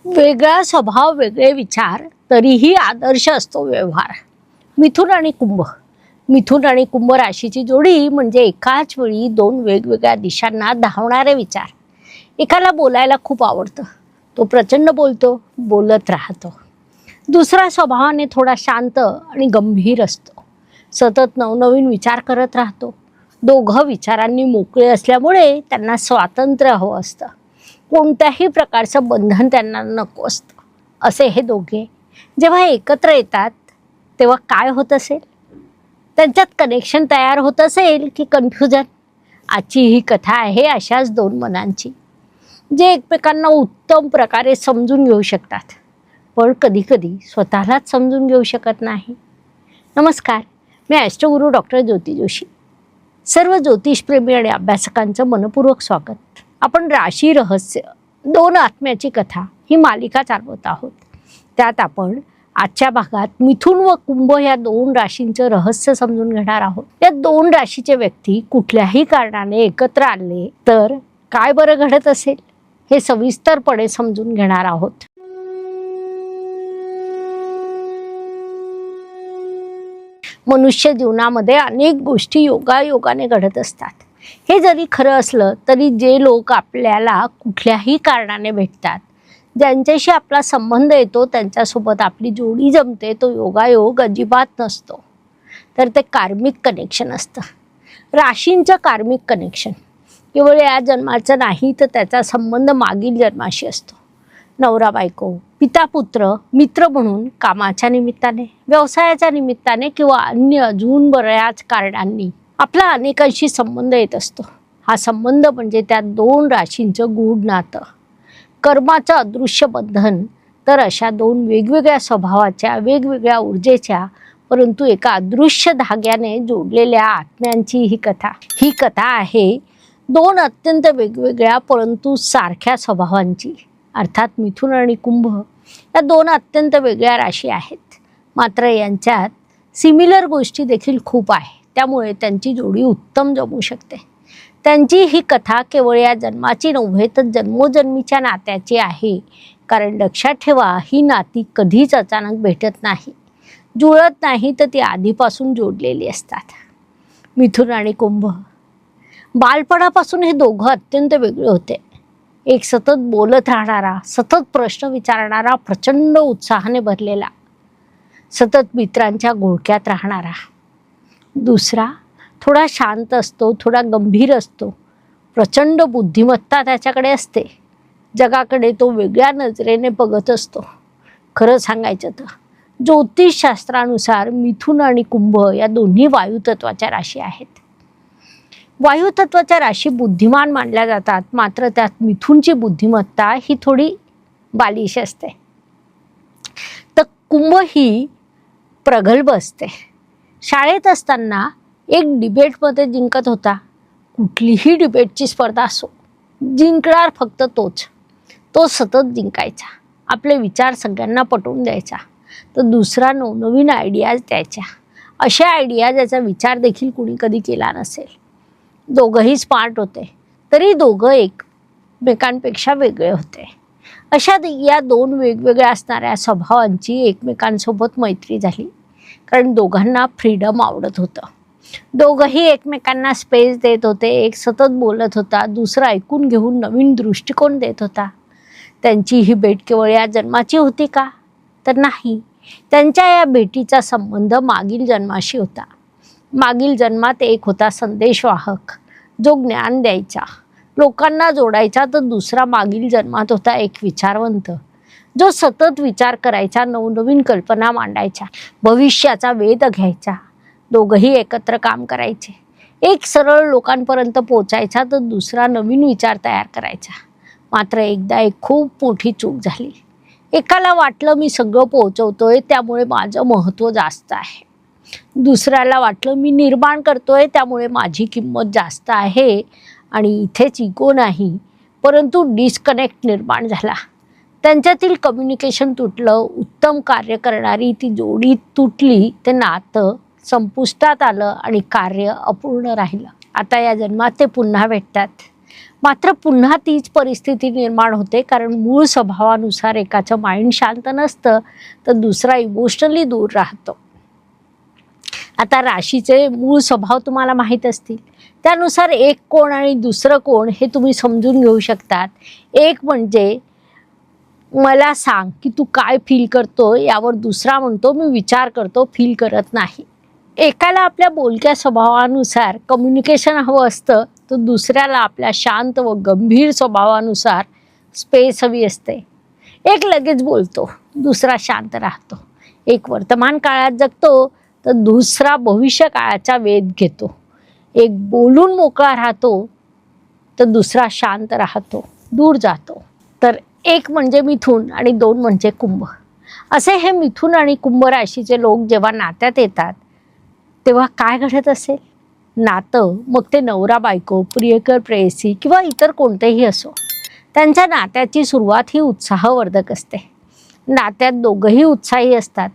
वेगळा स्वभाव, वेगळे विचार, तरीही आदर्श असतो व्यवहार. मिथुन आणि कुंभ. मिथुन आणि कुंभ राशीची जोडी म्हणजे एकाच वेळी दोन वेगवेगळ्या दिशांना धावणारे विचार. एकाला बोलायला खूप आवडतं, तो प्रचंड बोलतो, बोलत राहतो. दुसरा स्वभावाने थोडा शांत आणि गंभीर असतो, सतत नवनवीन विचार करत राहतो. दोघं विचारांनी मोकळे असल्यामुळे त्यांना स्वातंत्र्य हवं असतं, कोणत्याही प्रकारचं बंधन त्यांना नको असतं. असे हे दोघे जेव्हा एकत्र येतात तेव्हा काय होत असेल? त्यांच्यात कनेक्शन तयार होत असेल की कन्फ्युजन? आजची ही कथा आहे अशाच दोन मनांची, जे एकमेकांना उत्तम प्रकारे समजून घेऊ शकतात, पण कधीकधी स्वतःलाच समजून घेऊ शकत नाही. नमस्कार, मी ॲस्ट्रोगुरू डॉक्टर ज्योती जोशी. सर्व ज्योतिषप्रेमी आणि अभ्यासकांचं मनपूर्वक स्वागत. आपण राशी रहस्य, दोन आत्म्याची कथा ही मालिका चालवत आहोत. त्यात आपण आजच्या भागात मिथुन व कुंभ या दोन राशींचं रहस्य समजून घेणार आहोत. या दोन राशीचे व्यक्ती कुठल्याही कारणाने एकत्र आले तर काय बरं घडत असेल हे सविस्तरपणे समजून घेणार आहोत. मनुष्य जीवनामध्ये अनेक गोष्टी योगायोगाने घडत असतात. हे जरी खरं असलं तरी जे लोक आपल्याला कुठल्याही कारणाने भेटतात, ज्यांच्याशी आपला संबंध येतो, त्यांच्यासोबत आपली जोडी जमते, तो योगायोग अजिबात नसतो, तर ते कार्मिक कनेक्शन असतं. राशींचं कार्मिक कनेक्शन केवळ या जन्माचं नाही, तर त्याचा संबंध मागील जन्माशी असतो. नवरा बायको, पिता पुत्र, मित्र म्हणून कामाच्या निमित्ताने, व्यवसायाच्या निमित्ताने किंवा अन्य अजून बऱ्याच कारणांनी आपला अनेकांशी संबंध येत असतो. हा संबंध म्हणजे त्या दोन राशींचं गूढ नातं, कर्माचं अदृश्य बंधन. तर अशा दोन वेगवेगळ्या स्वभावाच्या, वेगवेगळ्या ऊर्जेच्या, परंतु एका अदृश्य धाग्याने जोडलेल्या आत्म्यांची ही कथा. ही कथा आहे दोन अत्यंत वेगवेगळ्या परंतु सारख्या स्वभावांची. अर्थात मिथुन आणि कुंभ या दोन अत्यंत वेगळ्या राशी आहेत, मात्र यांच्यात सिमिलर गोष्टी देखील खूप आहे. त्यामुळे त्यांची जोडी उत्तम जमू शकते. त्यांची ही कथा केवळ या जन्माची नव्हे, तर जन्मोजन्मीच्या नात्याची आहे. कारण लक्षात ठेवा, ही नाती कधीच अचानक भेटत नाही, जुळत नाही, तर ती आधीपासून जोडलेली असतात. मिथुन आणि कुंभ. बालपणापासून हे दोघं अत्यंत वेगळे होते. एक सतत बोलत राहणारा, सतत प्रश्न विचारणारा, प्रचंड उत्साहाने भरलेला, सतत मित्रांच्या घोळक्यात राहणारा. दुसरा थोडा शांत असतो, थोडा गंभीर असतो, प्रचंड बुद्धिमत्ता त्याच्याकडे असते, जगाकडे तो वेगळ्या नजरेने बघत असतो. खरं सांगायचं तर ज्योतिषशास्त्रानुसार मिथुन आणि कुंभ या दोन्ही वायुतत्वाच्या राशी आहेत. वायुतत्वाच्या राशी बुद्धिमान मानल्या जातात, मात्र त्यात मिथुनची बुद्धिमत्ता ही थोडी बालिश असते, तर कुंभ ही प्रगल्भ असते. शाळेत असताना एक डिबेटमध्ये जिंकत होता. कुठलीही डिबेटची स्पर्धा असो, जिंकणार फक्त तोच. तो सतत जिंकायचा, आपले विचार सगळ्यांना पटवून द्यायचा, तर दुसरा नवनवीन आयडियाज द्यायच्या, अशा आयडिया ज्याचा विचार देखील कुणी कधी केला नसेल. दोघंही स्मार्ट होते, तरी दोघं एकमेकांपेक्षा वेगळे होते. अशा या दोन वेगवेगळ्या असणाऱ्या स्वभावांची एकमेकांसोबत मैत्री झाली, कारण दोघांना फ्रीडम आवडत होतं. दोघंही एकमेकांना स्पेस देत होते. एक सतत बोलत होता, दुसरा ऐकून घेऊन नवीन दृष्टिकोन देत होता. त्यांची ही भेट केवळ या जन्माची होती का? तर नाही. त्यांच्या या भेटीचा संबंध मागील जन्माशी होता. मागील जन्मात एक होता संदेशवाहक, जो ज्ञान द्यायचा, लोकांना जोडायचा, तर दुसरा मागील जन्मात होता एक विचारवंत, जो सतत विचार करायचा, नवनवीन कल्पना मांडायच्या, भविष्याचा वेध घ्यायचा. दोघंही एकत्र काम करायचे. एक सरळ लोकांपर्यंत पोचायचा, तर दुसरा नवीन विचार तयार करायचा. मात्र एकदा एक खूप मोठी चूक झाली. एकाला वाटलं मी सगळं पोहोचवतोय, त्यामुळे माझं महत्त्व जास्त आहे. दुसऱ्याला वाटलं मी निर्माण करतोय, त्यामुळे माझी किंमत जास्त आहे. आणि इथेच इगो नाही, परंतु डिस्कनेक्ट निर्माण झाला. त्यांच्यातील कम्युनिकेशन तुटलं, उत्तम कार्य करणारी ती जोडी तुटली, ते नातं संपुष्टात आलं आणि कार्य अपूर्ण राहिलं. आता या जन्मात ते पुन्हा भेटतात. मात्र पुन्हा तीच परिस्थिती निर्माण होते, कारण मूळ स्वभावानुसार एकाचं माइंड शांत नसतं तर दुसरा इमोशनली दूर राहतो. आता राशीचे मूळ स्वभाव तुम्हाला माहीत असतील, त्यानुसार एक कोण आणि दुसरं कोण हे तुम्ही समजून घेऊ शकतात. एक म्हणजे मला सांग की तू काय फील करतो, यावर दुसरा म्हणतो मी विचार करतो, फील करत नाही. एकाला आपल्या बोलक्या स्वभावानुसार कम्युनिकेशन हवं असतं, तर दुसऱ्याला आपल्या शांत व गंभीर स्वभावानुसार स्पेस हवी असते. एक लगेच बोलतो, दुसरा शांत राहतो. एक वर्तमान काळात जगतो तर दुसरा भविष्य काळाचा वेध घेतो. एक बोलून मोकळा राहतो तर दुसरा शांत राहतो, दूर जातो. तर एक म्हणजे मिथुन आणि दोन म्हणजे कुंभ. असे हे मिथुन आणि कुंभ राशीचे लोक जेव्हा नात्यात येतात तेव्हा काय घडत असेल? नातं मग ते नवरा बायको, प्रियकर प्रेयसी किंवा इतर कोणतेही असो, त्यांच्या नात्याची सुरुवात ही उत्साहवर्धक असते. नात्यात दोघंही उत्साही असतात.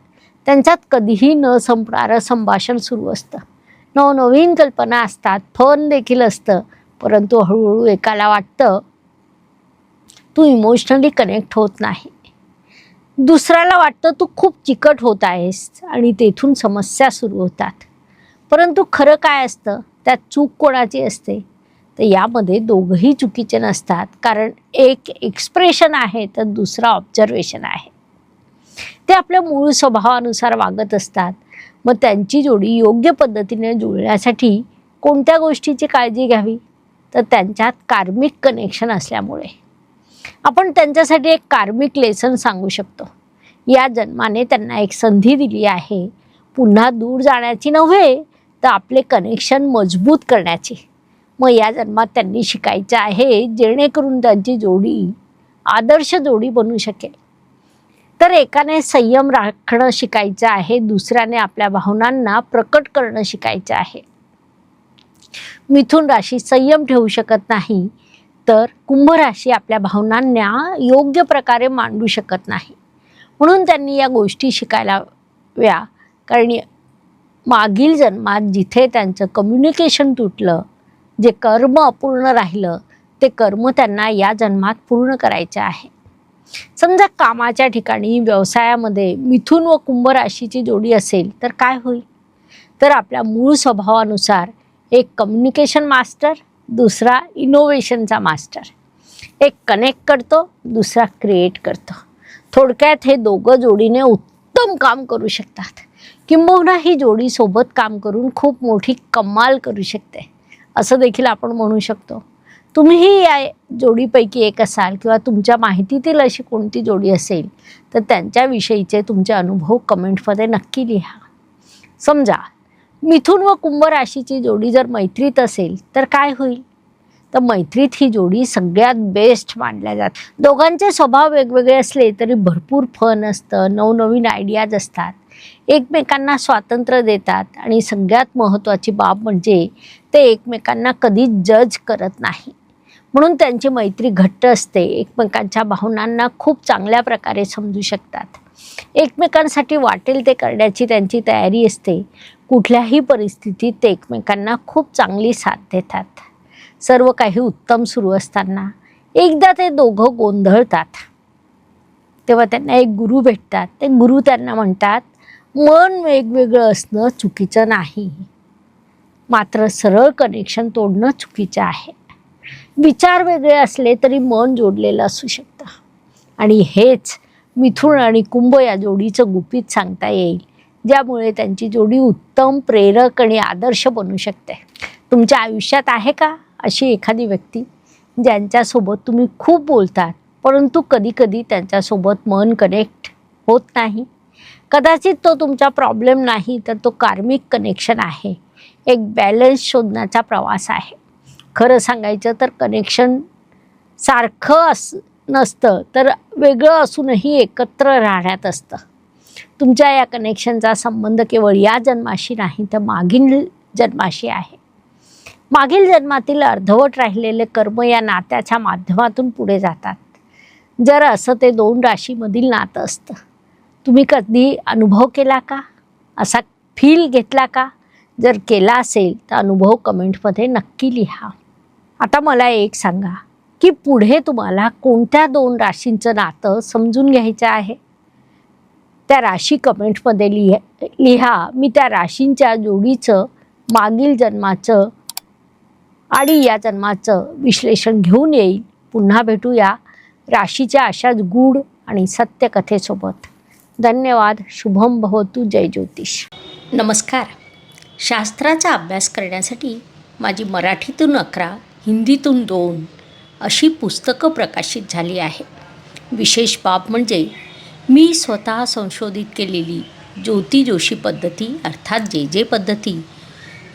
त्यांच्यात कधीही न संपणारं संभाषण सुरू असतं. नवनवीन कल्पना असतात, फन देखील असतं. परंतु हळूहळू एकाला वाटतं तू इमोशनली कनेक्ट होत नाही, दुसऱ्याला वाटतं तू खूप चिकट होत आहेस आणि तेथून समस्या सुरू होतात. परंतु खरं काय असतं, त्यात चूक कोणाची असते? तर यामध्ये दोघंही चुकीचे नसतात, कारण एक एक्सप्रेशन आहे तर दुसरा ऑब्झर्वेशन आहे. ते आपल्या मूळ स्वभावानुसार वागत असतात. मग त्यांची जोडी योग्य पद्धतीने जुळण्यासाठी कोणत्या गोष्टीची काळजी घ्यावी? तर त्यांच्यात कार्मिक कनेक्शन असल्यामुळे आपण त्यांच्यासाठी एक कार्मिक लेसन सांगू शकतो. या जन्माने त्यांना एक संधी दिली आहे, पुन्हा दूर जाण्याची नव्हे तर आपले कनेक्शन मजबूत करण्याची. मग या जन्मात त्यांनी शिकायचं आहे, जेणेकरून त्यांची जोडी आदर्श जोडी बनू शकेल. तर एकाने संयम राखणं शिकायचं आहे, दुसऱ्याने आपल्या भावनांना प्रकट करणं शिकायचं आहे. मिथुन राशी संयम ठेवू शकत नाही, तर कुंभ राशी आपल्या भावनांना योग्य प्रकारे मांडू शकत नाही. म्हणून त्यांनी या गोष्टी शिकायला हव्या, कारण मागील जन्मात जिथे त्यांचं कम्युनिकेशन तुटलं, जे कर्म अपूर्ण राहिलं, ते कर्म त्यांना या जन्मात पूर्ण करायचे आहे. समजा कामाच्या ठिकाणी, व्यवसायामध्ये मिथुन व कुंभ राशीची जोडी असेल तर काय होईल? तर आपल्या मूळ स्वभावानुसार एक कम्युनिकेशन मास्टर, दुसरा इनोव्हेशनचा मास्टर. एक कनेक्ट करतो, दुसरा क्रिएट करतो. थोडक्यात हे दोघं जोडीने उत्तम काम करू शकतात. किंबहुना ही जोडी सोबत काम करून खूप मोठी कमाल करू शकते, असं देखील आपण म्हणू शकतो. तुम्हीही या जोडीपैकी एक असाल किंवा तुमच्या माहितीतील अशी कोणती जोडी असेल तर त्यांच्याविषयीचे तुमचे अनुभव कमेंटमध्ये नक्की लिहा. समजा मिथुन व कुंभ राशीची जोडी जर मैत्रीत असेल तर काय होईल? तर मैत्रीत ही जोडी सगळ्यात बेस्ट मानल्या जाते. दोघांचे स्वभाव वेगवेगळे असले तरी भरपूर फन असतं, नवनवीन आयडियाज असतात, एकमेकांना स्वातंत्र्य देतात आणि सगळ्यात महत्त्वाची बाब म्हणजे ते एकमेकांना कधीच जज करत नाही. म्हणून त्यांची मैत्री घट्ट असते. एकमेकांच्या भावनांना खूप चांगल्या प्रकारे समजू शकतात. एकमेकांसाठी वाटेल ते करण्याची त्यांची तयारी असते. कुठल्याही परिस्थितीत ते एकमेकांना खूप चांगली साथ देतात. सर्व काही उत्तम सुरू असताना एकदा ते दोघं गोंधळतात, तेव्हा त्यांना एक गुरु भेटतात. ते गुरु त्यांना म्हणतात, मन वेगवेगळं असणं चुकीचं नाही, मात्र सरळ कनेक्शन तोडणं चुकीचं आहे. विचार वेगळे असले तरी मन जोडलेलं असू शकतं. आणि हेच मिथुन आणि कुंभ या जोडीचं गुपित सांगता येईल, ज्यामुळे त्यांची जोडी उत्तम, प्रेरक आणि आदर्श बनू शकते. तुमच्या आयुष्यात आहे का अशी एखादी व्यक्ती ज्यांच्यासोबत तुम्ही खूप बोलतात, परंतु कधीकधी त्यांच्यासोबत मन कनेक्ट होत नाही? कदाचित तो तुमचा प्रॉब्लेम नाही, तर तो कार्मिक कनेक्शन आहे. एक बॅलन्स शोधण्याचा प्रवास आहे. खरं सांगायचं तर कनेक्शन सारखं नसतं, तर वेगळं असूनही एकत्र राहण्यात असतं. तुमच्या या कनेक्शनचा संबंध केवळ या जन्माशी नाही, तर मागील जन्माशी आहे. मागील जन्मातील अर्धवट राहिलेले कर्म या नात्याच्या माध्यमातून पुढे जातात. जर असं ते दोन राशीमधील नातं असतं, तुम्ही कधी अनुभव केला का? असा फील घेतला का? जर केला असेल तर अनुभव कमेंटमध्ये नक्की लिहा. आता मला एक सांगा की पुढे तुम्हाला कोणत्या 2 राशींचं नातं समजून घ्यायचं आहे? त्या राशी कमेंट्समध्ये लिहा. मी त्या राशींच्या जोडीचं मागील जन्माचं आणि या जन्माचं विश्लेषण घेऊन येईल. पुन्हा भेटूया राशीच्या अशाच गूढ आणि सत्य कथेसोबत. धन्यवाद. शुभम भवतु. जय ज्योतिष. नमस्कार. शास्त्राचा अभ्यास करण्यासाठी माझी मराठीतून 11, हिंदीतून 2 अशी पुस्तकं प्रकाशित झाली आहे. विशेष बाब म्हणजे मी स्वतः संशोधित केलेली ज्योती जोशी पद्धती अर्थात जे पद्धती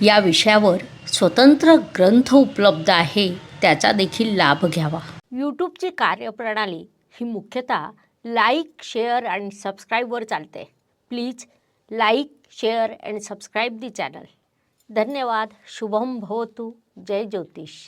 या विषयावर स्वतंत्र ग्रंथ उपलब्ध आहे. त्याचा देखील लाभ घ्यावा. यूट्यूबची कार्यप्रणाली ही मुख्यतः लाईक, शेअर आणि सबस्क्राईबवर चालते. Please like, share and subscribe the channel. धन्यवाद. शुभम भवतु. जय ज्योतिष.